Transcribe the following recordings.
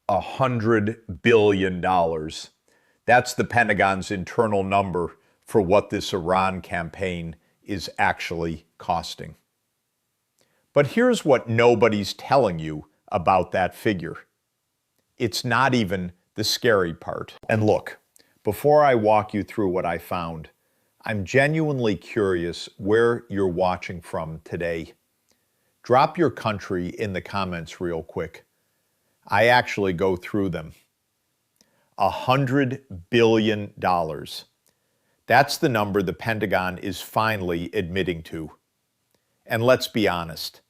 $100 billion. That's the Pentagon's internal number for what this Iran campaign is actually costing. But here's what nobody's telling you about that figure. It's not even the scary part. And look, before I walk you through what I found, I'm genuinely curious where you're watching from today. Drop your country in the comments real quick. I actually go through them. $100 billion. That's the number the Pentagon is finally admitting to. And let's be honest,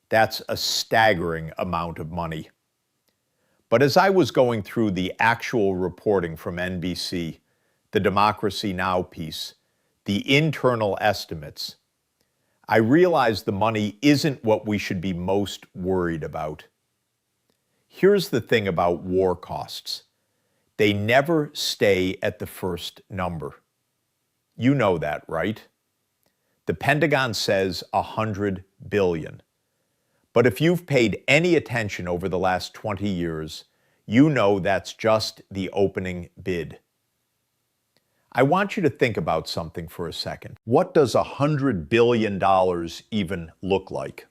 that's a staggering amount of money. But as I was going through the actual reporting from NBC, the Democracy Now! Piece, the internal estimates, I realized the money isn't what we should be most worried about. Here's the thing about war costs. They never stay at the first number. You know that, right? The Pentagon says $100 billion. But if you've paid any attention over the last 20 years, you know that's just the opening bid. I want you to think about something for a second. What does $100 billion even look like?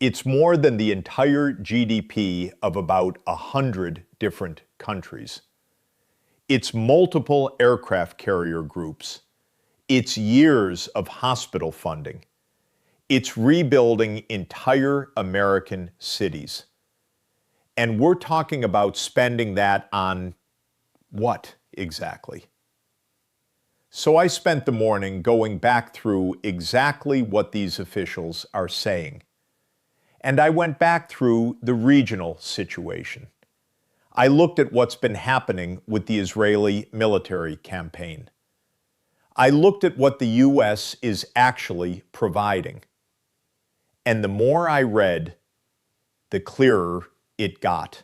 It's more than the entire GDP of about 100 different countries. It's multiple aircraft carrier groups. It's years of hospital funding. It's rebuilding entire American cities. And we're talking about spending that on what exactly? So I spent the morning going back through exactly what these officials are saying. And I went back through the regional situation. I looked at what's been happening with the Israeli military campaign. I looked at what the U.S. is actually providing. And the more I read, the clearer it got.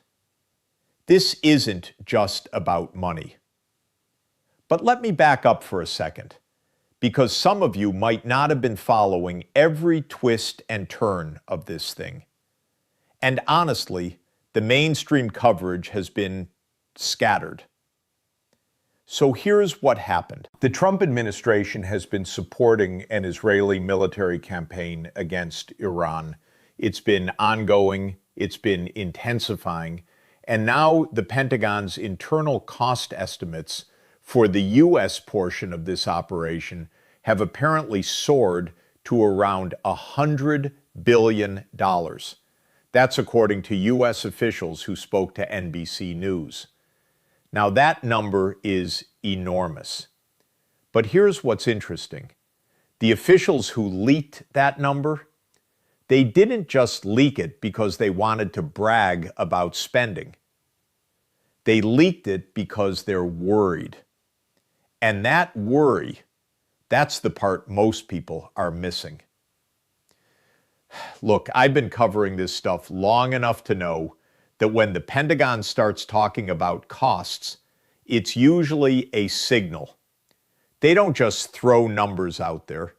This isn't just about money. But let me back up for a second, because some of you might not have been following every twist and turn of this thing. And honestly, the mainstream coverage has been scattered. So here's what happened. The Trump administration has been supporting an Israeli military campaign against Iran. It's been ongoing, it's been intensifying, and now the Pentagon's internal cost estimates for the U.S. portion of this operation have apparently soared to around $100 billion. That's according to U.S. officials who spoke to NBC News. Now that number is enormous. But here's what's interesting. The officials who leaked that number, they didn't just leak it because they wanted to brag about spending. They leaked it because they're worried. And that worry, that's the part most people are missing. Look, I've been covering this stuff long enough to know that when the Pentagon starts talking about costs, it's usually a signal. They don't just throw numbers out there.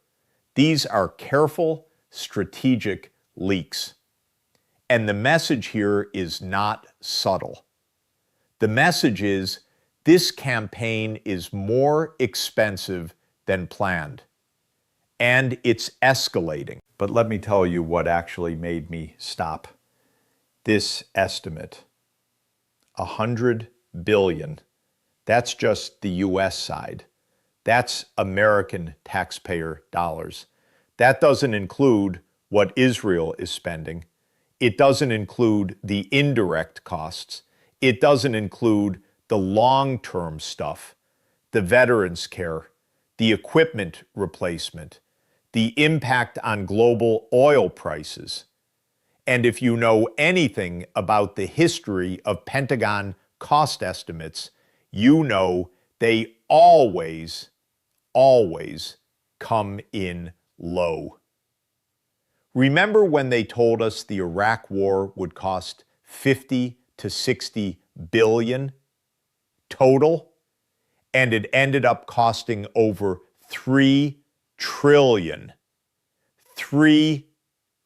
These are careful, strategic leaks. And the message here is not subtle. The message is this campaign is more expensive than planned. And it's escalating. But let me tell you what actually made me stop. This estimate, $100 billion, that's just the U.S. side. That's American taxpayer dollars. That doesn't include what Israel is spending. It doesn't include the indirect costs. It doesn't include the long-term stuff, the veterans care, the equipment replacement, the impact on global oil prices. And if you know anything about the history of Pentagon cost estimates, you know they always come in low. Remember when they told us the Iraq War would cost 50 to 60 billion total? And it ended up costing over 3 trillion. 3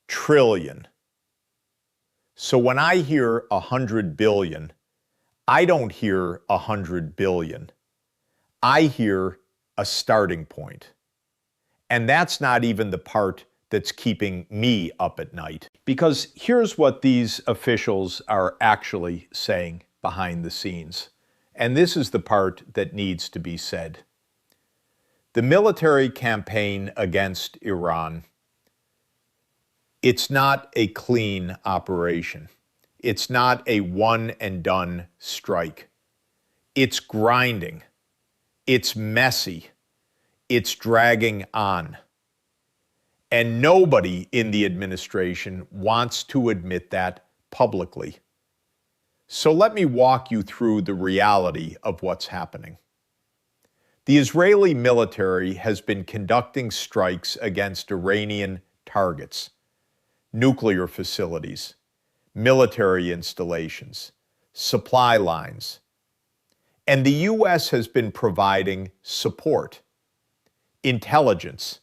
trillion. So when I hear $100 billion, I don't hear 100 billion. I hear a starting point. And that's not even the part that's keeping me up at night. Because here's what these officials are actually saying behind the scenes. And this is the part that needs to be said. The military campaign against Iran, it's not a clean operation. It's not a one and done strike. It's grinding. It's messy. It's dragging on. And nobody in the administration wants to admit that publicly. So let me walk you through the reality of what's happening. The Israeli military has been conducting strikes against Iranian targets, nuclear facilities, military installations, supply lines. And the U.S. has been providing support, intelligence,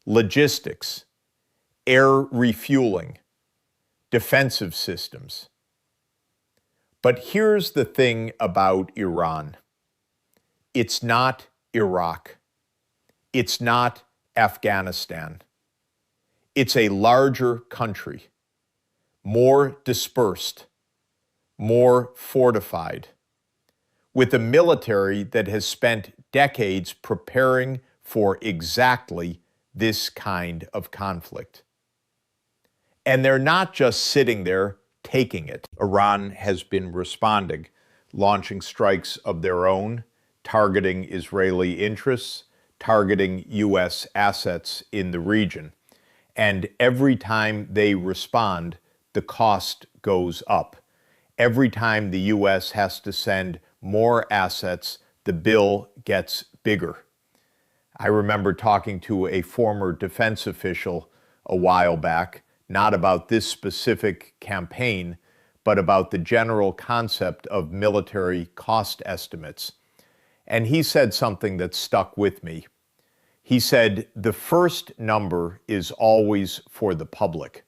logistics, air refueling, defensive systems. But here's the thing about Iran. It's not Iraq. It's not Afghanistan. It's a larger country, more dispersed, more fortified, with a military that has spent decades preparing for exactly this kind of conflict. And they're not just sitting there taking it. Iran has been responding, launching strikes of their own, targeting Israeli interests, targeting U.S. assets in the region. And every time they respond, the cost goes up. Every time the U.S. has to send more assets, the bill gets bigger. I remember talking to a former defense official a while back, not about this specific campaign, but about the general concept of military cost estimates. And he said something that stuck with me. He said, the first number is always for the public.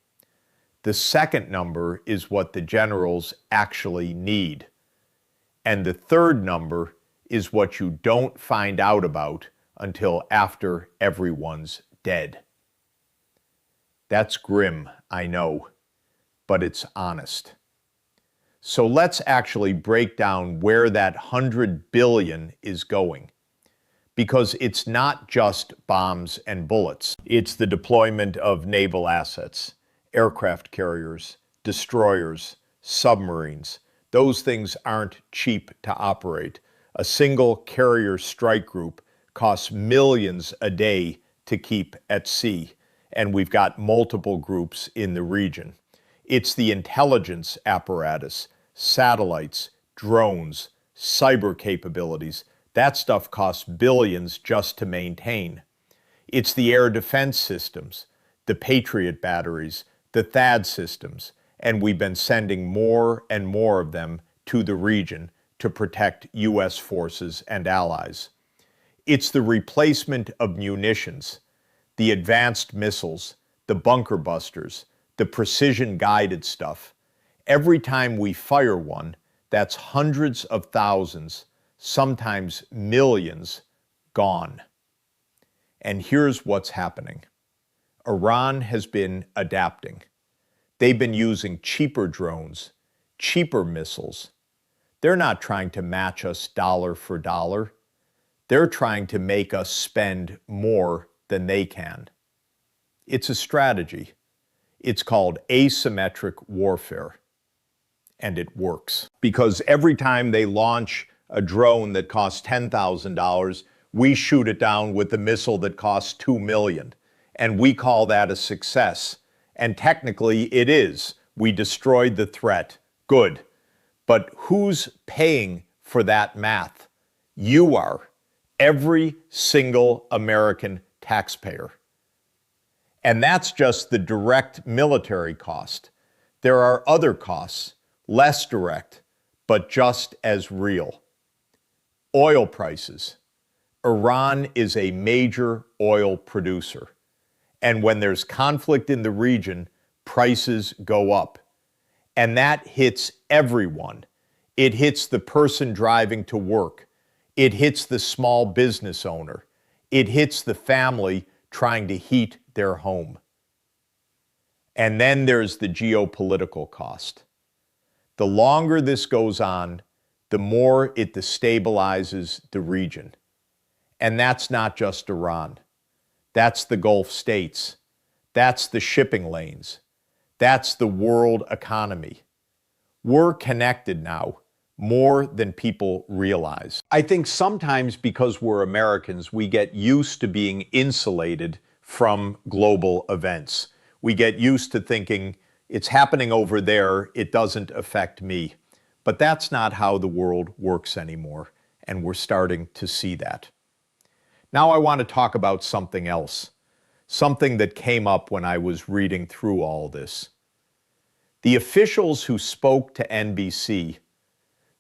The second number is what the generals actually need. And the third number is what you don't find out about until after everyone's dead. That's grim, I know, but it's honest. So let's actually break down where that 100 billion is going. Because it's not just bombs and bullets. It's the deployment of naval assets, aircraft carriers, destroyers, submarines. Those things aren't cheap to operate. A single carrier strike group costs millions a day to keep at sea, and we've got multiple groups in the region. It's the intelligence apparatus, satellites, drones, cyber capabilities. That stuff costs billions just to maintain. It's the air defense systems, the Patriot batteries, the THAAD systems, and we've been sending more and more of them to the region to protect U.S. forces and allies. It's the replacement of munitions, the advanced missiles, the bunker busters, the precision-guided stuff. Every time we fire one, that's hundreds of thousands, sometimes millions, gone. And here's what's happening. Iran has been adapting. They've been using cheaper drones, cheaper missiles. They're not trying to match us dollar for dollar. They're trying to make us spend more than they can. It's a strategy. It's called asymmetric warfare. And it works. Because every time they launch a drone that costs $10,000, we shoot it down with a missile that costs $2 million. And we call that a success. And technically it is. We destroyed the threat. Good. But who's paying for that math? You are. Every single American taxpayer. And that's just the direct military cost. There are other costs, less direct, but just as real. Oil prices. Iran is a major oil producer. And when there's conflict in the region, prices go up. And that hits everyone. It hits the person driving to work. It hits the small business owner. It hits the family trying to heat their home. And then there's the geopolitical cost. The longer this goes on, the more it destabilizes the region. And that's not just Iran. That's the Gulf states. That's the shipping lanes. That's the world economy. We're connected now more than people realize. I think sometimes because we're Americans, we get used to being insulated from global events. We get used to thinking, it's happening over there, it doesn't affect me. But that's not how the world works anymore, and we're starting to see that. Now I want to talk about something else, something that came up when I was reading through all this. The officials who spoke to NBC,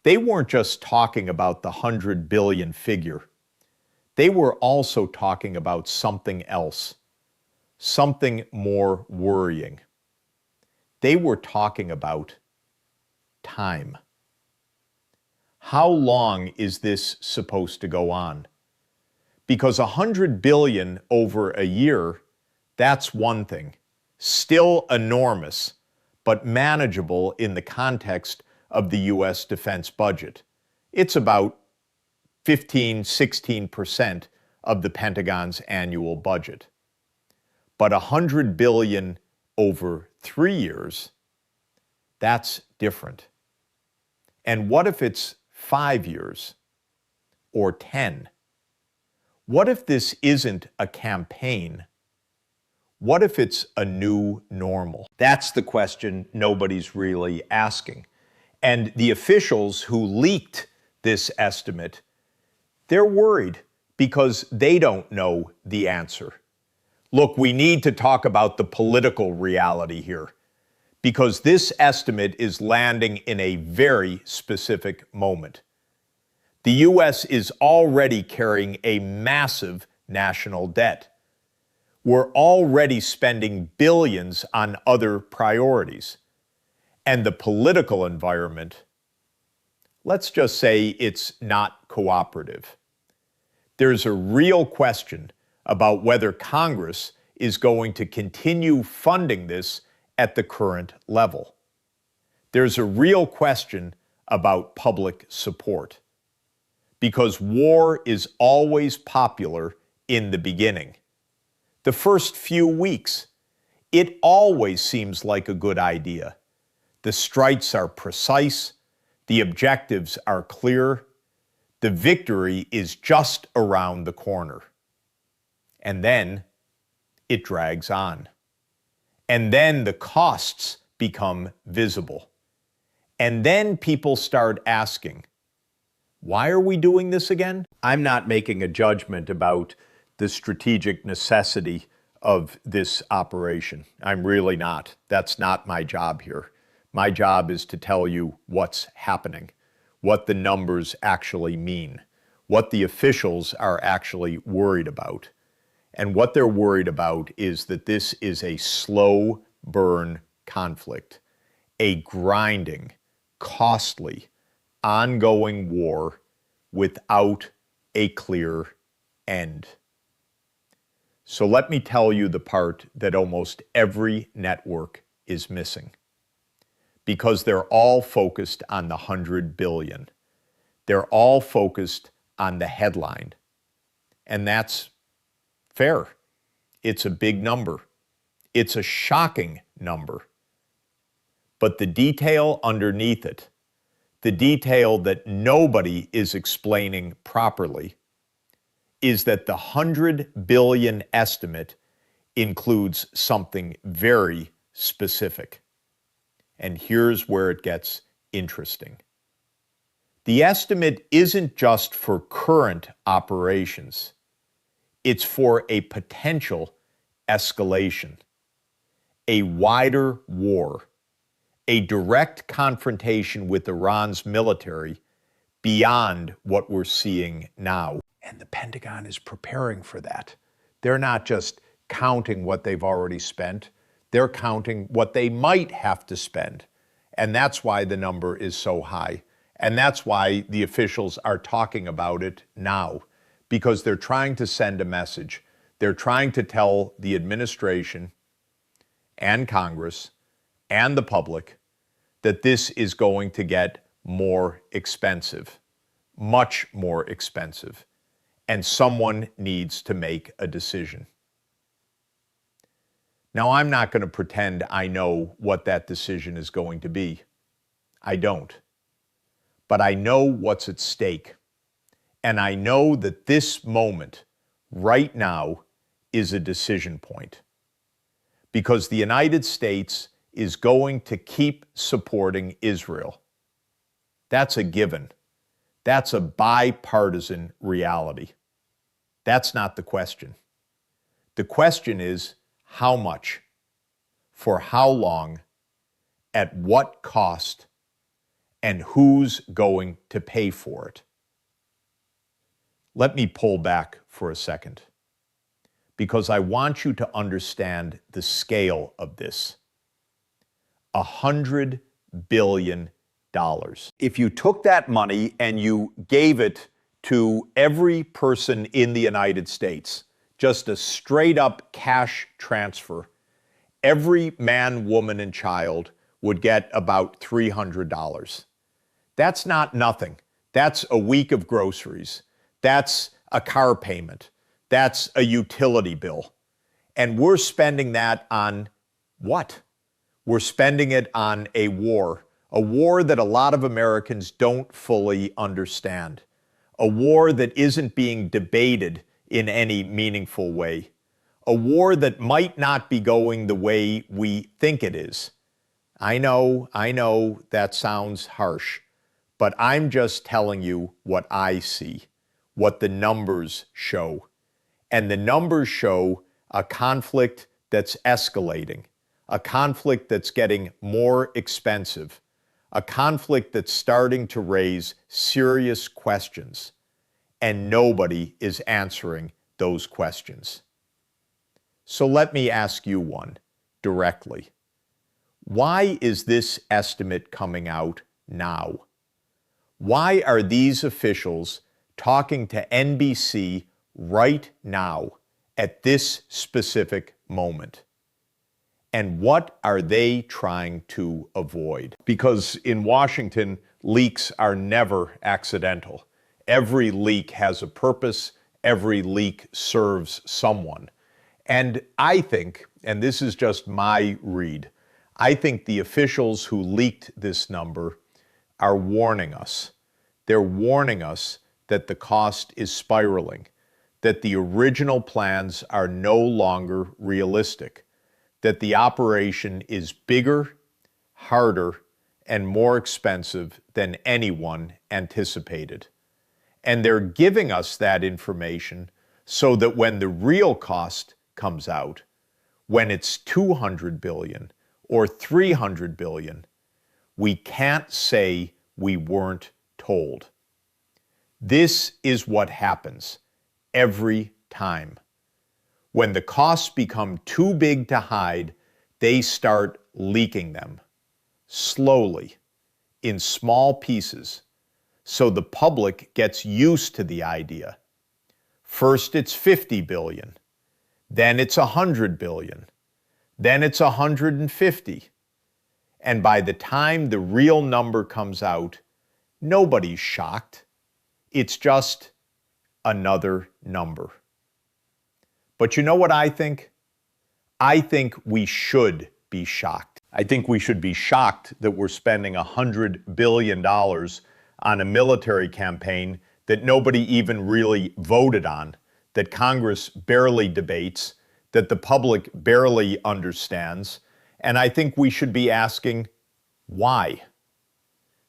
they weren't just talking about the 100 billion figure. They were also talking about something else, something more worrying. They were talking about time. How long is this supposed to go on? Because 100 billion over a year, that's one thing. Still enormous, but manageable in the context of the U.S. defense budget. It's about 15–16% of the Pentagon's annual budget. But 100 billion over 3 years, that's different. And what if it's 5 years or 10? What if this isn't a campaign? What if it's a new normal? That's the question nobody's really asking. And the officials who leaked this estimate, they're worried because they don't know the answer. Look, we need to talk about the political reality here because this estimate is landing in a very specific moment. The U.S. is already carrying a massive national debt. We're already spending billions on other priorities. And the political environment, let's just say it's not cooperative. There's a real question about whether Congress is going to continue funding this at the current level. There's a real question about public support. Because war is always popular in the beginning. The first few weeks, it always seems like a good idea. The strikes are precise, the objectives are clear, the victory is just around the corner. And then it drags on. And then the costs become visible. And then people start asking, why are we doing this again? I'm not making a judgment about the strategic necessity of this operation. I'm really not. That's not my job here. My job is to tell you what's happening, what the numbers actually mean, what the officials are actually worried about. And what they're worried about is that this is a slow burn conflict, a grinding, costly, ongoing war without a clear end. So let me tell you the part that almost every network is missing. Because they're all focused on the 100 billion. They're all focused on the headline. And that's fair. It's a big number. It's a shocking number. But the detail underneath it, the detail that nobody is explaining properly, is that the 100 billion estimate includes something very specific. And here's where it gets interesting. The estimate isn't just for current operations. It's for a potential escalation, a wider war, a direct confrontation with Iran's military beyond what we're seeing now. And the Pentagon is preparing for that. They're not just counting what they've already spent, they're counting what they might have to spend. And that's why the number is so high. And that's why the officials are talking about it now, because they're trying to send a message. They're trying to tell the administration and Congress and the public that this is going to get more expensive, much more expensive, and someone needs to make a decision. Now, I'm not going to pretend I know what that decision is going to be. I don't. But I know what's at stake. And I know that this moment, right now, is a decision point. Because the United States is going to keep supporting Israel. That's a given. That's a bipartisan reality. That's not the question. The question is how much, for how long, at what cost, and who's going to pay for it. Let me pull back for a second, because I want you to understand the scale of this. $100 billion. If you took that money and you gave it to every person in the United States, just a straight up cash transfer, every man, woman, and child would get about $300. That's not nothing. That's a week of groceries. That's a car payment. That's a utility bill. And we're spending that on what? We're spending it on a war that a lot of Americans don't fully understand, a war that isn't being debated in any meaningful way, a war that might not be going the way we think it is. I know that sounds harsh, but I'm just telling you what I see, what the numbers show. And the numbers show a conflict that's escalating, a conflict that's getting more expensive, a conflict that's starting to raise serious questions, and nobody is answering those questions. So let me ask you one directly. Why is this estimate coming out now? Why are these officials talking to NBC right now at this specific moment? And what are they trying to avoid? Because in Washington, leaks are never accidental. Every leak has a purpose. Every leak serves someone. And I think, and this is just my read, I think the officials who leaked this number are warning us. They're warning us that the cost is spiraling, that the original plans are no longer realistic, that the operation is bigger, harder, and more expensive than anyone anticipated. And they're giving us that information so that when the real cost comes out, when it's $200 billion or $300 billion, we can't say we weren't told. This is what happens every time. When the costs become too big to hide, they start leaking them slowly in small pieces so the public gets used to the idea. First it's 50 billion, then it's 100 billion, then it's 150. And by the time the real number comes out, nobody's shocked. It's just another number. But you know what I think? I think we should be shocked. I think we should be shocked that we're spending $100 billion on a military campaign that nobody even really voted on, that Congress barely debates, that the public barely understands. And I think we should be asking, why?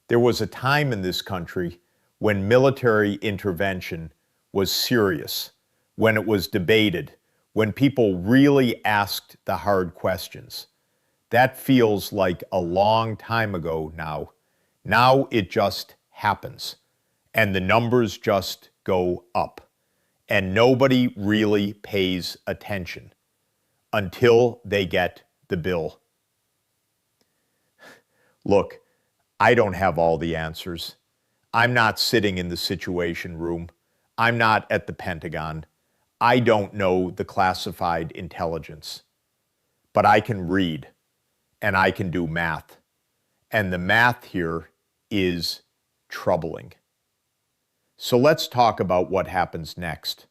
There was a time in this country when military intervention was serious, when it was debated, when people really asked the hard questions. That feels like a long time ago now. Now it just happens, and the numbers just go up, and nobody really pays attention until they get the bill. Look, I don't have all the answers. I'm not sitting in the Situation Room. I'm not at the Pentagon. I don't know the classified intelligence. But I can read and I can do math. And the math here is troubling. So let's talk about what happens next,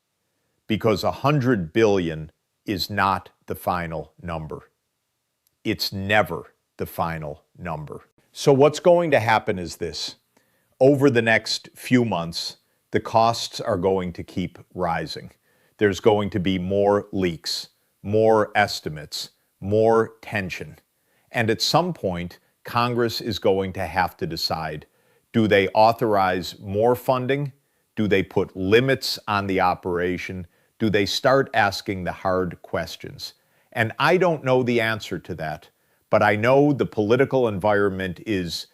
because 100 billion is not the final number. It's never the final number. So what's going to happen is this. Over the next few months, the costs are going to keep rising. There's going to be more leaks, more estimates, more tension. And at some point, Congress is going to have to decide, do they authorize more funding? Do they put limits on the operation? Do they start asking the hard questions? And I don't know the answer to that, but I know the political environment is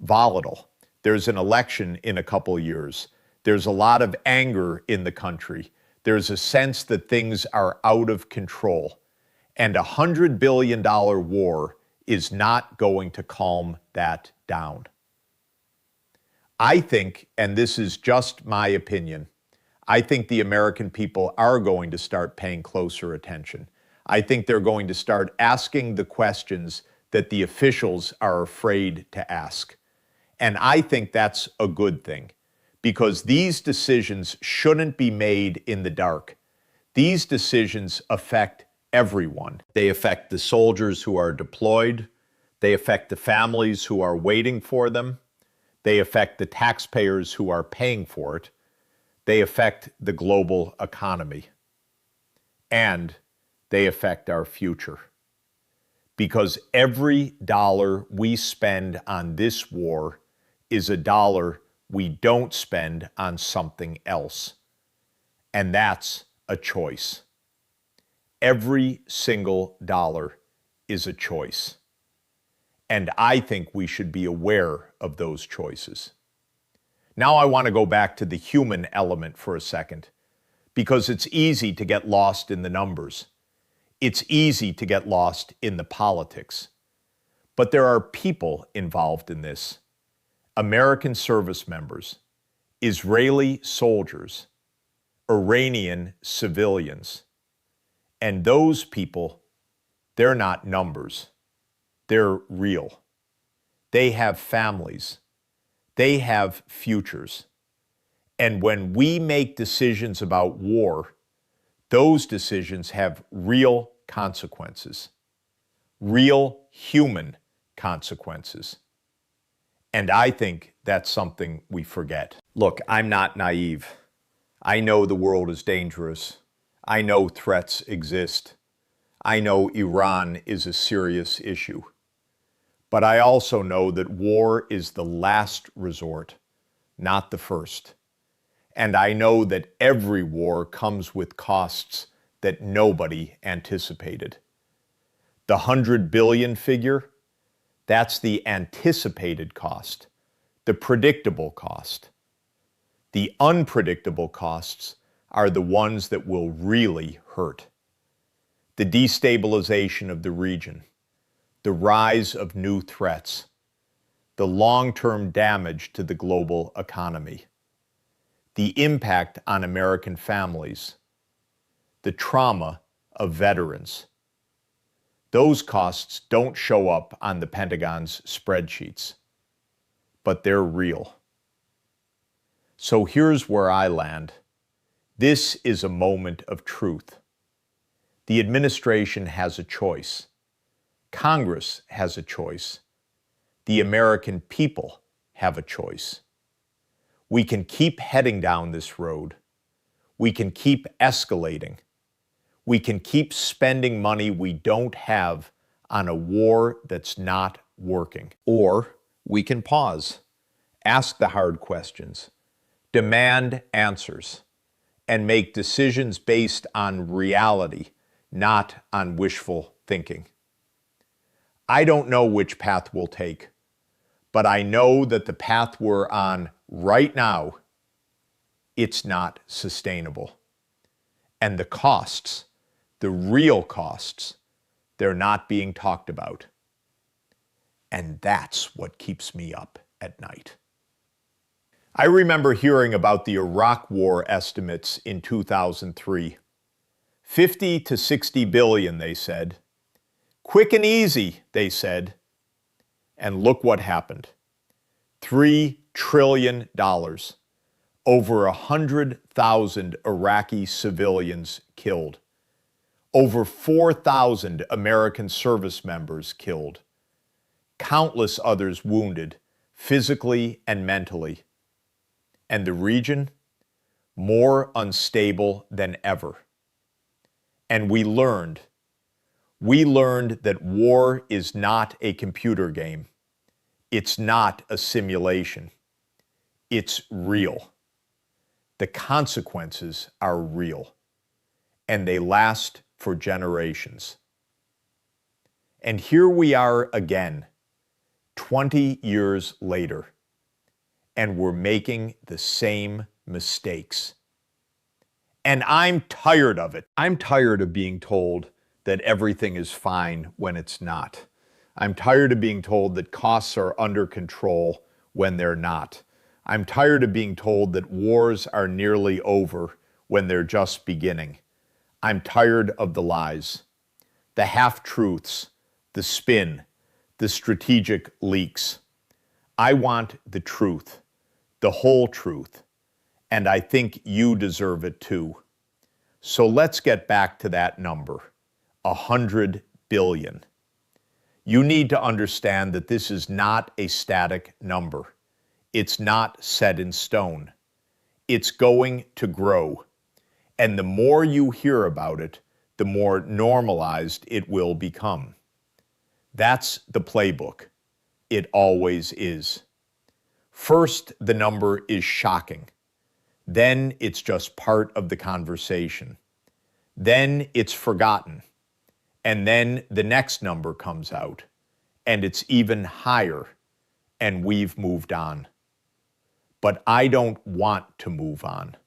volatile. There's an election in a couple years. There's a lot of anger in the country. There's a sense that things are out of control. And a $100 billion war is not going to calm that down. I think, and this is just my opinion, I think the American people are going to start paying closer attention. I think they're going to start asking the questions that the officials are afraid to ask. And I think that's a good thing, because these decisions shouldn't be made in the dark. These decisions affect everyone. They affect the soldiers who are deployed. They affect the families who are waiting for them. They affect the taxpayers who are paying for it. They affect the global economy. And they affect our future. Because every dollar we spend on this war is a dollar we don't spend on something else. And that's a choice. Every single dollar is a choice. And I think we should be aware of those choices. Now I want to go back to the human element for a second, because it's easy to get lost in the numbers. It's easy to get lost in the politics. But there are people involved in this. American service members, Israeli soldiers, Iranian civilians. And those people, they're not numbers. They're real. They have families. They have futures. And when we make decisions about war, those decisions have real consequences, real human consequences. And I think that's something we forget. Look, I'm not naive. I know the world is dangerous. I know threats exist. I know Iran is a serious issue. But I also know that war is the last resort, not the first. And I know that every war comes with costs that nobody anticipated. The 100 billion figure, that's the anticipated cost, the predictable cost. The unpredictable costs are the ones that will really hurt. The destabilization of the region, the rise of new threats, the long-term damage to the global economy, the impact on American families, the trauma of veterans. Those costs don't show up on the Pentagon's spreadsheets, but they're real. So here's where I land. This is a moment of truth. The administration has a choice. Congress has a choice. The American people have a choice. We can keep heading down this road. We can keep escalating. We can keep spending money we don't have on a war that's not working. Or we can pause, ask the hard questions, demand answers, and make decisions based on reality, not on wishful thinking. I don't know which path we'll take, but I know that the path we're on right now, it's not sustainable. And the costs, the real costs, they're not being talked about. And that's what keeps me up at night. I remember hearing about the Iraq War estimates in 2003. 50 to 60 billion, they said. Quick and easy, they said. And look what happened. $3 trillion. Over 100,000 Iraqi civilians killed. Over 4,000 American service members killed. Countless others wounded, physically and mentally. And the region, more unstable than ever. And we learned that war is not a computer game. It's not a simulation. It's real. The consequences are real, and they last for generations. And here we are again, 20 years later, and we're making the same mistakes. And I'm tired of it. I'm tired of being told that everything is fine when it's not. I'm tired of being told that costs are under control when they're not. I'm tired of being told that wars are nearly over when they're just beginning. I'm tired of the lies, the half-truths, the spin, the strategic leaks. I want the truth, the whole truth, and I think you deserve it too. So let's get back to that number, 100 billion. You need to understand that this is not a static number. It's not set in stone. It's going to grow. And the more you hear about it, the more normalized it will become. That's the playbook. It always is. First, the number is shocking. Then it's just part of the conversation. Then it's forgotten. And then the next number comes out, and it's even higher, and we've moved on. But I don't want to move on.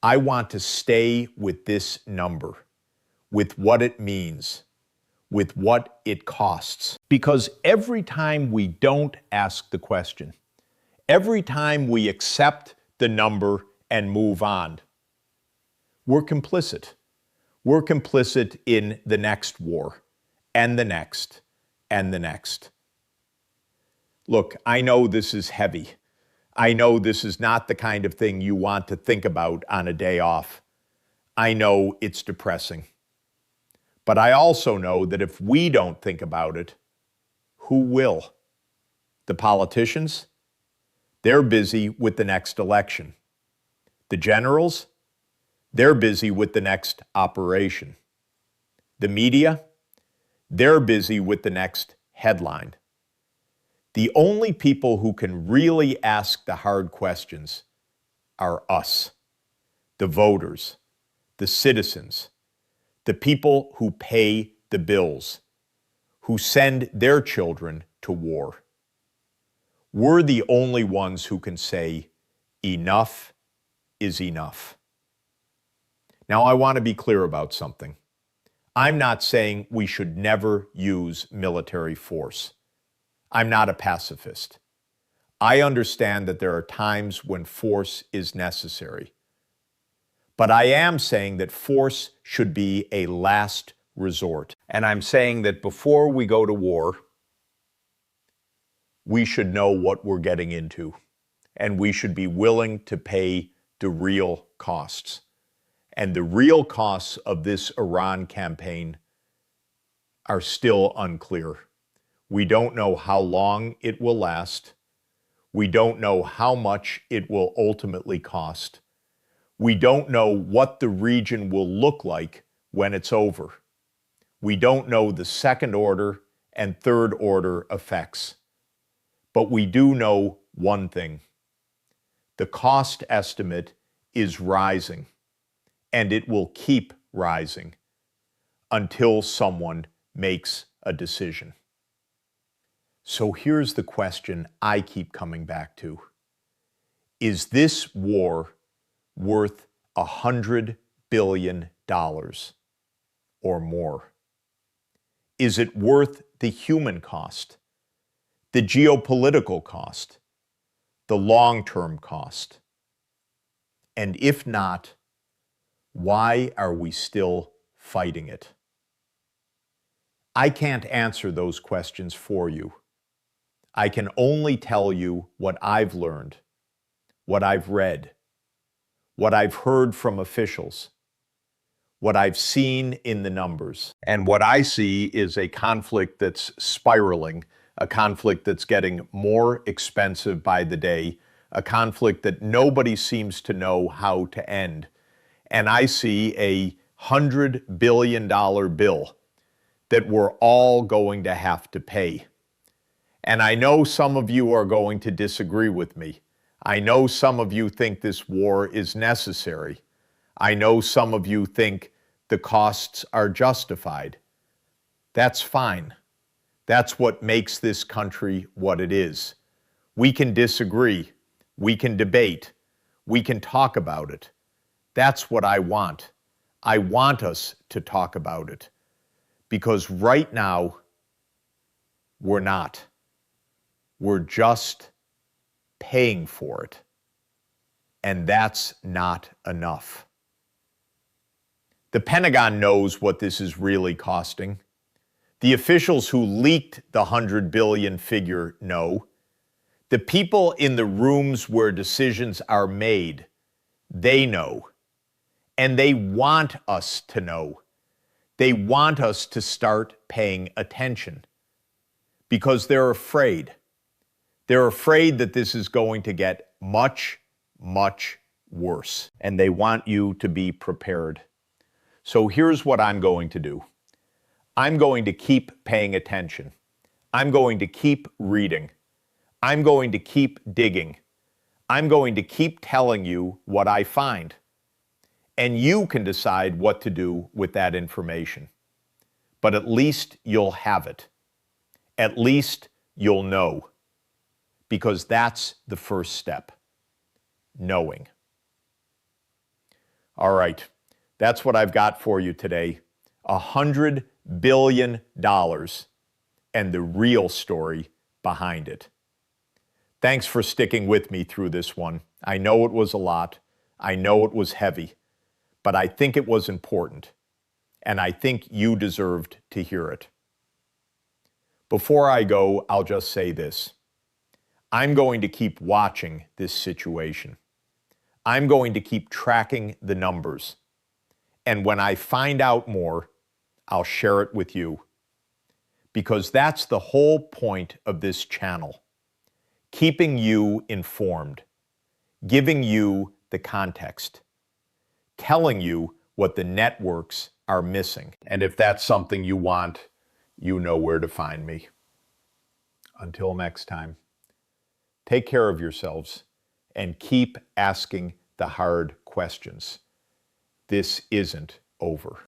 I want to stay with this number, with what it means, with what it costs. Because every time we don't ask the question, every time we accept the number and move on, we're complicit. We're complicit in the next war, and the next, and the next. Look, I know this is heavy. I know this is not the kind of thing you want to think about on a day off. I know it's depressing. But I also know that if we don't think about it, who will? The politicians? They're busy with the next election. The generals? They're busy with the next operation. The media? They're busy with the next headline. The only people who can really ask the hard questions are us, the voters, the citizens, the people who pay the bills, who send their children to war. We're the only ones who can say, enough is enough. Now, I want to be clear about something. I'm not saying we should never use military force. I'm not a pacifist. I understand that there are times when force is necessary. But I am saying that force should be a last resort. And I'm saying that before we go to war, we should know what we're getting into. And we should be willing to pay the real costs. And the real costs of this Iran campaign are still unclear. We don't know how long it will last. We don't know how much it will ultimately cost. We don't know what the region will look like when it's over. We don't know the second order and third order effects. But we do know one thing. The cost estimate is rising, and it will keep rising until someone makes a decision. So here's the question I keep coming back to. Is this war worth $100 billion or more? Is it worth the human cost, the geopolitical cost, the long-term cost? And if not, why are we still fighting it? I can't answer those questions for you. I can only tell you what I've learned, what I've read, what I've heard from officials, what I've seen in the numbers. And what I see is a conflict that's spiraling, a conflict that's getting more expensive by the day, a conflict that nobody seems to know how to end. And I see a $100 billion bill that we're all going to have to pay. And I know some of you are going to disagree with me. I know some of you think this war is necessary. I know some of you think the costs are justified. That's fine. That's what makes this country what it is. We can disagree. We can debate. We can talk about it. That's what I want. I want us to talk about it. Because right now, we're not. We're just paying for it. And that's not enough. The Pentagon knows what this is really costing. The officials who leaked the $100 billion figure know. The people in the rooms where decisions are made, they know. And they want us to know. They want us to start paying attention because they're afraid. They're afraid that this is going to get much, much worse. And they want you to be prepared. So here's what I'm going to do. I'm going to keep paying attention. I'm going to keep reading. I'm going to keep digging. I'm going to keep telling you what I find. And you can decide what to do with that information. But at least you'll have it. At least you'll know. Because that's the first step. Knowing. All right. That's what I've got for you today. $100 billion and the real story behind it. Thanks for sticking with me through this one. I know it was a lot. I know it was heavy. But I think it was important. And I think you deserved to hear it. Before I go, I'll just say this. I'm going to keep watching this situation. I'm going to keep tracking the numbers. And when I find out more, I'll share it with you. Because that's the whole point of this channel. Keeping you informed. Giving you the context. Telling you what the networks are missing. And if that's something you want, you know where to find me. Until next time, take care of yourselves and keep asking the hard questions. This isn't over.